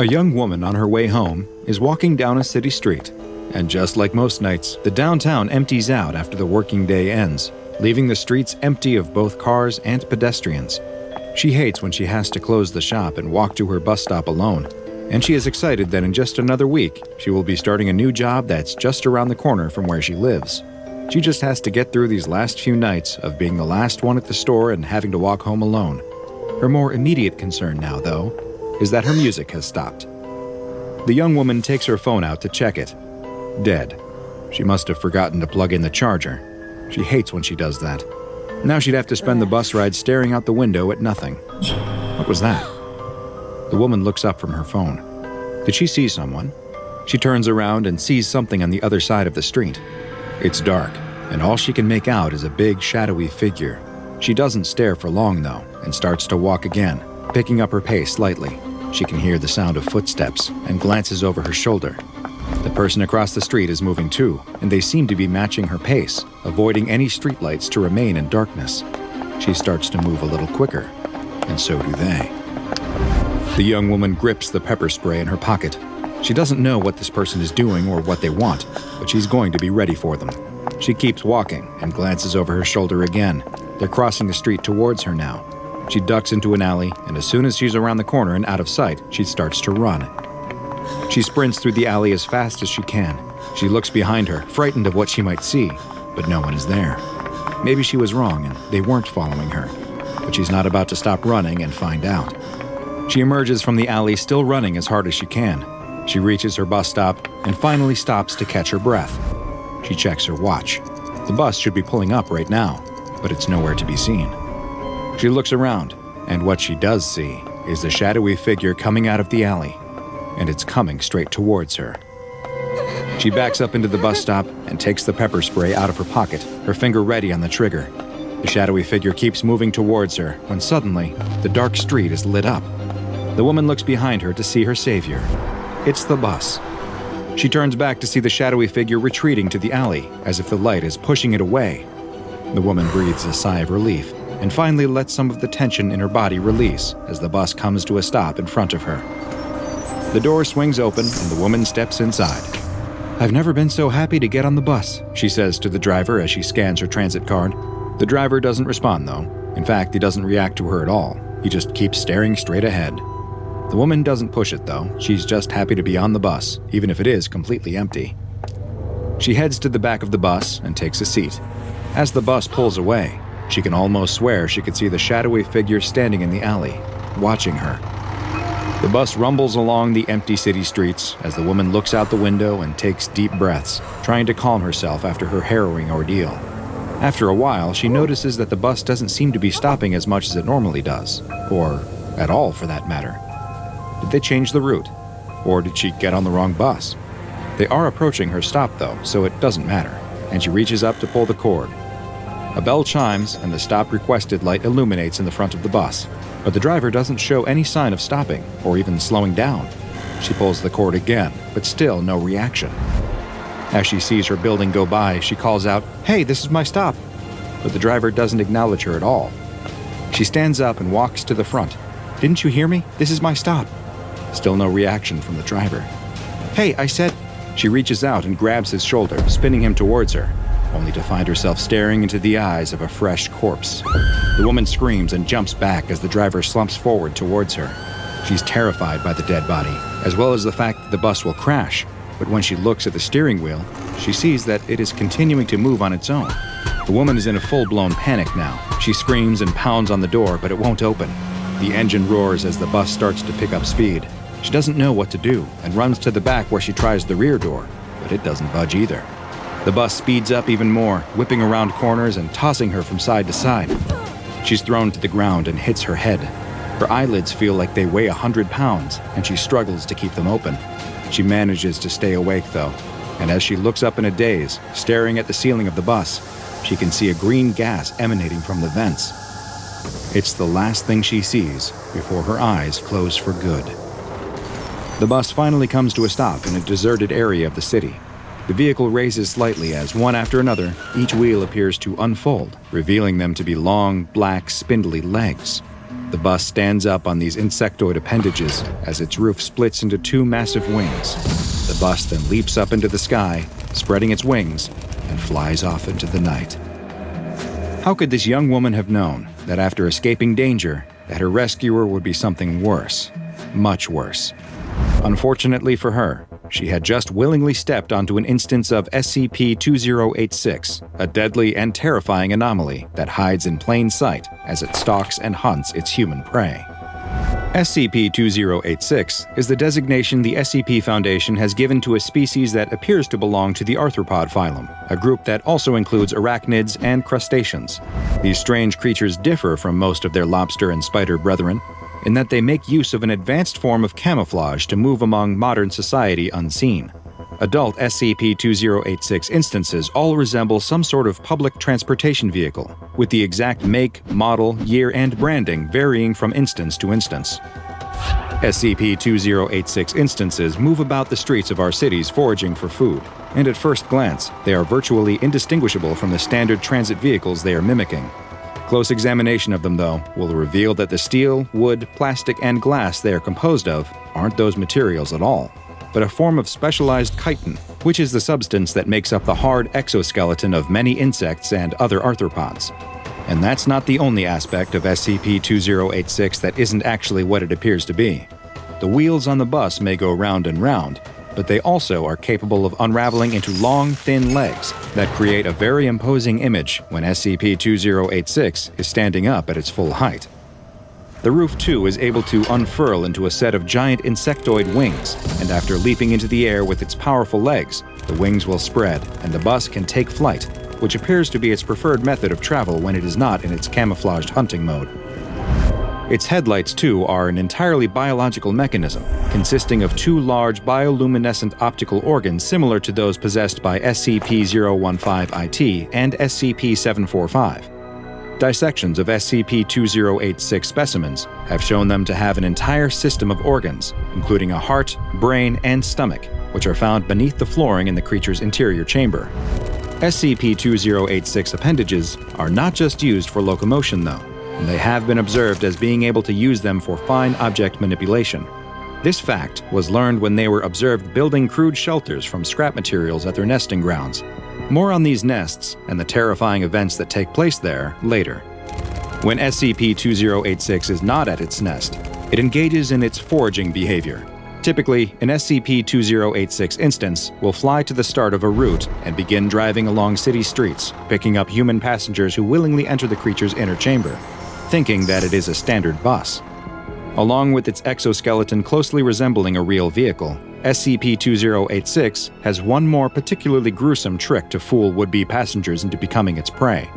A young woman on her way home is walking down a city street, and just like most nights, the downtown empties out after the working day ends, leaving the streets empty of both cars and pedestrians. She hates when she has to close the shop and walk to her bus stop alone, and she is excited that in just another week, she will be starting a new job that's just around the corner from where she lives. She just has to get through these last few nights of being the last one at the store and having to walk home alone. Her more immediate concern now, though, is that her music has stopped. The young woman takes her phone out to check it. Dead. She must have forgotten to plug in the charger. She hates when she does that. Now she'd have to spend the bus ride staring out the window at nothing. What was that? The woman looks up from her phone. Did she see someone? She turns around and sees something on the other side of the street. It's dark, and all she can make out is a big, shadowy figure. She doesn't stare for long, though, and starts to walk again, picking up her pace slightly. She can hear the sound of footsteps and glances over her shoulder. The person across the street is moving too, and they seem to be matching her pace, avoiding any streetlights to remain in darkness. She starts to move a little quicker, and so do they. The young woman grips the pepper spray in her pocket. She doesn't know what this person is doing or what they want, but she's going to be ready for them. She keeps walking and glances over her shoulder again. They're crossing the street towards her now. She ducks into an alley, and as soon as she's around the corner and out of sight, she starts to run. She sprints through the alley as fast as she can. She looks behind her, frightened of what she might see, but no one is there. Maybe she was wrong and they weren't following her, but she's not about to stop running and find out. She emerges from the alley, still running as hard as she can. She reaches her bus stop and finally stops to catch her breath. She checks her watch. The bus should be pulling up right now, but it's nowhere to be seen. She looks around, and what she does see is the shadowy figure coming out of the alley, and it's coming straight towards her. She backs up into the bus stop and takes the pepper spray out of her pocket, her finger ready on the trigger. The shadowy figure keeps moving towards her when suddenly, the dark street is lit up. The woman looks behind her to see her savior. It's the bus. She turns back to see the shadowy figure retreating to the alley, as if the light is pushing it away. The woman breathes a sigh of relief, and finally lets some of the tension in her body release as the bus comes to a stop in front of her. The door swings open and the woman steps inside. "I've never been so happy to get on the bus," she says to the driver as she scans her transit card. The driver doesn't respond, though. In fact, he doesn't react to her at all. He just keeps staring straight ahead. The woman doesn't push it, though. She's just happy to be on the bus, even if it is completely empty. She heads to the back of the bus and takes a seat. As the bus pulls away, she can almost swear she could see the shadowy figure standing in the alley, watching her. The bus rumbles along the empty city streets as the woman looks out the window and takes deep breaths, trying to calm herself after her harrowing ordeal. After a while, she notices that the bus doesn't seem to be stopping as much as it normally does, or at all for that matter. Did they change the route? Or did she get on the wrong bus? They are approaching her stop though, so it doesn't matter, and she reaches up to pull the cord. A bell chimes and the stop requested light illuminates in the front of the bus, but the driver doesn't show any sign of stopping or even slowing down. She pulls the cord again, but still no reaction. As she sees her building go by, she calls out, "Hey, this is my stop!" But the driver doesn't acknowledge her at all. She stands up and walks to the front. "Didn't you hear me? This is my stop." Still no reaction from the driver. "Hey, I said..." She reaches out and grabs his shoulder, spinning him towards her, only to find herself staring into the eyes of a fresh corpse. The woman screams and jumps back as the driver slumps forward towards her. She's terrified by the dead body, as well as the fact that the bus will crash, but when she looks at the steering wheel, she sees that it is continuing to move on its own. The woman is in a full-blown panic now. She screams and pounds on the door, but it won't open. The engine roars as the bus starts to pick up speed. She doesn't know what to do and runs to the back where she tries the rear door, but it doesn't budge either. The bus speeds up even more, whipping around corners and tossing her from side to side. She's thrown to the ground and hits her head. Her eyelids feel like they weigh 100 pounds, and she struggles to keep them open. She manages to stay awake, though, and as she looks up in a daze, staring at the ceiling of the bus, she can see a green gas emanating from the vents. It's the last thing she sees before her eyes close for good. The bus finally comes to a stop in a deserted area of the city. The vehicle raises slightly as, one after another, each wheel appears to unfold, revealing them to be long, black, spindly legs. The bus stands up on these insectoid appendages as its roof splits into two massive wings. The bus then leaps up into the sky, spreading its wings, and flies off into the night. How could this young woman have known that after escaping danger, that her rescuer would be something worse, much worse? Unfortunately for her, she had just willingly stepped onto an instance of SCP-2086, a deadly and terrifying anomaly that hides in plain sight as it stalks and hunts its human prey. SCP-2086 is the designation the SCP Foundation has given to a species that appears to belong to the arthropod phylum, a group that also includes arachnids and crustaceans. These strange creatures differ from most of their lobster and spider brethren in that they make use of an advanced form of camouflage to move among modern society unseen. Adult SCP-2086 instances all resemble some sort of public transportation vehicle, with the exact make, model, year, and branding varying from instance to instance. SCP-2086 instances move about the streets of our cities foraging for food, and at first glance, they are virtually indistinguishable from the standard transit vehicles they are mimicking. Close examination of them, though, will reveal that the steel, wood, plastic, and glass they are composed of aren't those materials at all, but a form of specialized chitin, which is the substance that makes up the hard exoskeleton of many insects and other arthropods. And that's not the only aspect of SCP-2086 that isn't actually what it appears to be. The wheels on the bus may go round and round, but they also are capable of unraveling into long, thin legs that create a very imposing image when SCP-2086 is standing up at its full height. The roof, too, is able to unfurl into a set of giant insectoid wings, and after leaping into the air with its powerful legs, the wings will spread and the bus can take flight, which appears to be its preferred method of travel when it is not in its camouflaged hunting mode. Its headlights, too, are an entirely biological mechanism, consisting of two large bioluminescent optical organs similar to those possessed by SCP-015-IT and SCP-745. Dissections of SCP-2086 specimens have shown them to have an entire system of organs, including a heart, brain, and stomach, which are found beneath the flooring in the creature's interior chamber. SCP-2086 appendages are not just used for locomotion, though, and they have been observed as being able to use them for fine object manipulation. This fact was learned when they were observed building crude shelters from scrap materials at their nesting grounds. More on these nests and the terrifying events that take place there later. When SCP-2086 is not at its nest, it engages in its foraging behavior. Typically, an SCP-2086 instance will fly to the start of a route and begin driving along city streets, picking up human passengers who willingly enter the creature's inner chamber, thinking that it is a standard bus. Along with its exoskeleton closely resembling a real vehicle, SCP-2086 has one more particularly gruesome trick to fool would-be passengers into becoming its prey.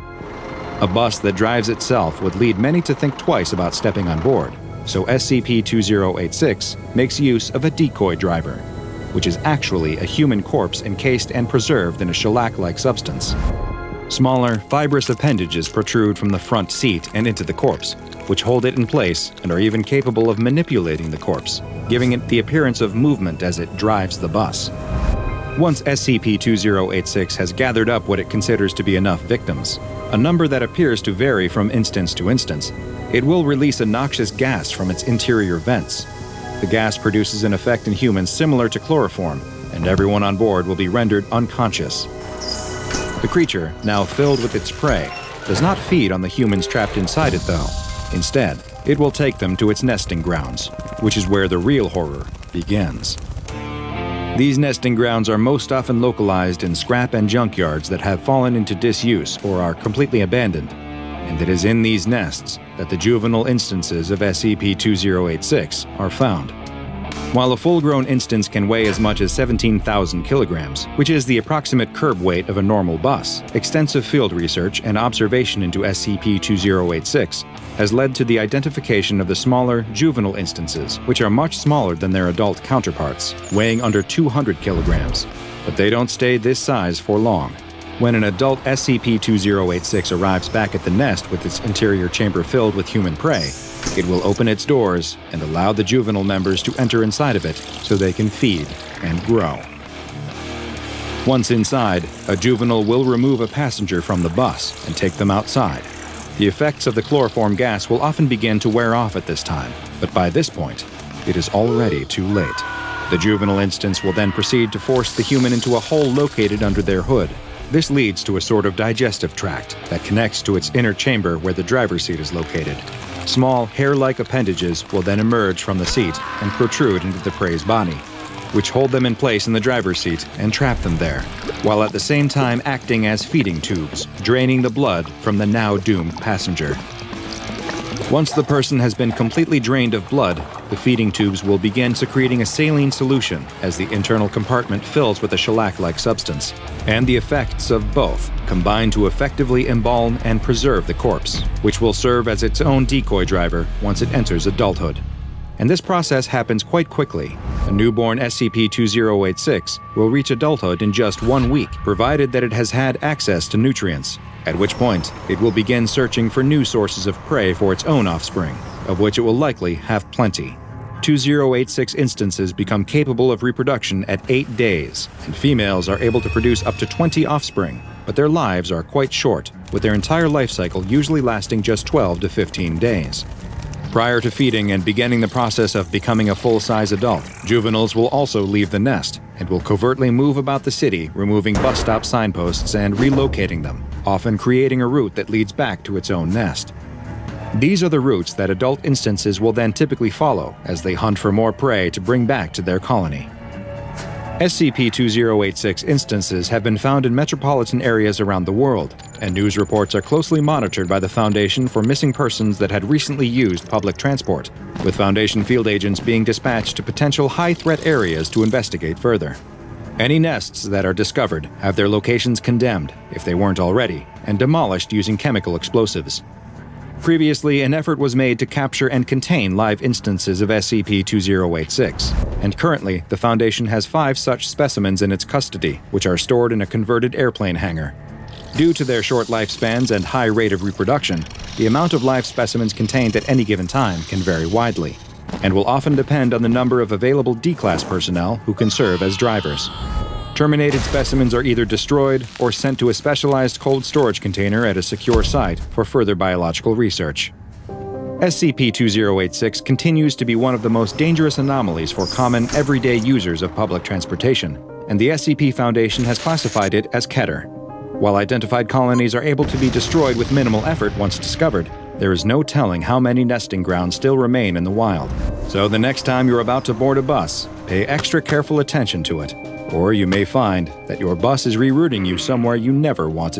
A bus that drives itself would lead many to think twice about stepping on board, so SCP-2086 makes use of a decoy driver, which is actually a human corpse encased and preserved in a shellac-like substance. Smaller, fibrous appendages protrude from the front seat and into the corpse, which hold it in place and are even capable of manipulating the corpse, giving it the appearance of movement as it drives the bus. Once SCP-2086 has gathered up what it considers to be enough victims, a number that appears to vary from instance to instance, it will release a noxious gas from its interior vents. The gas produces an effect in humans similar to chloroform, and everyone on board will be rendered unconscious. The creature, now filled with its prey, does not feed on the humans trapped inside it, though. Instead, it will take them to its nesting grounds, which is where the real horror begins. These nesting grounds are most often localized in scrap and junkyards that have fallen into disuse or are completely abandoned, and it is in these nests that the juvenile instances of SCP-2086 are found. While a full-grown instance can weigh as much as 17,000 kilograms, which is the approximate curb weight of a normal bus, extensive field research and observation into SCP-2086 has led to the identification of the smaller, juvenile instances, which are much smaller than their adult counterparts, weighing under 200 kilograms. But they don't stay this size for long. When an adult SCP-2086 arrives back at the nest with its interior chamber filled with human prey, it will open its doors and allow the juvenile members to enter inside of it so they can feed and grow. Once inside, a juvenile will remove a passenger from the bus and take them outside. The effects of the chloroform gas will often begin to wear off at this time, but by this point, it is already too late. The juvenile instance will then proceed to force the human into a hole located under their hood. This leads to a sort of digestive tract that connects to its inner chamber where the driver's seat is located. Small, hair-like appendages will then emerge from the seat and protrude into the prey's body, which hold them in place in the driver's seat and trap them there, while at the same time acting as feeding tubes, draining the blood from the now doomed passenger. Once the person has been completely drained of blood, the feeding tubes will begin secreting a saline solution as the internal compartment fills with a shellac-like substance, and the effects of both combine to effectively embalm and preserve the corpse, which will serve as its own decoy driver once it enters adulthood. And this process happens quite quickly. A newborn SCP-2086 will reach adulthood in just 1 week, provided that it has had access to nutrients, at which point it will begin searching for new sources of prey for its own offspring, of which it will likely have plenty. 2086 instances become capable of reproduction at 8 days, and females are able to produce up to 20 offspring, but their lives are quite short, with their entire life cycle usually lasting just 12 to 15 days. Prior to feeding and beginning the process of becoming a full-size adult, juveniles will also leave the nest and will covertly move about the city, removing bus stop signposts and relocating them, often creating a route that leads back to its own nest. These are the routes that adult instances will then typically follow as they hunt for more prey to bring back to their colony. SCP-2086 instances have been found in metropolitan areas around the world, and news reports are closely monitored by the Foundation for missing persons that had recently used public transport, with Foundation field agents being dispatched to potential high-threat areas to investigate further. Any nests that are discovered have their locations condemned, if they weren't already, and demolished using chemical explosives. Previously, an effort was made to capture and contain live instances of SCP-2086, and currently, the Foundation has 5 such specimens in its custody, which are stored in a converted airplane hangar. Due to their short lifespans and high rate of reproduction, the amount of live specimens contained at any given time can vary widely, and will often depend on the number of available D-Class personnel who can serve as drivers. Terminated specimens are either destroyed or sent to a specialized cold storage container at a secure site for further biological research. SCP-2086 continues to be one of the most dangerous anomalies for common, everyday users of public transportation, and the SCP Foundation has classified it as Keter. While identified colonies are able to be destroyed with minimal effort once discovered, there is no telling how many nesting grounds still remain in the wild. So the next time you're about to board a bus, pay extra careful attention to it, or you may find that your bus is rerouting you somewhere you never wanted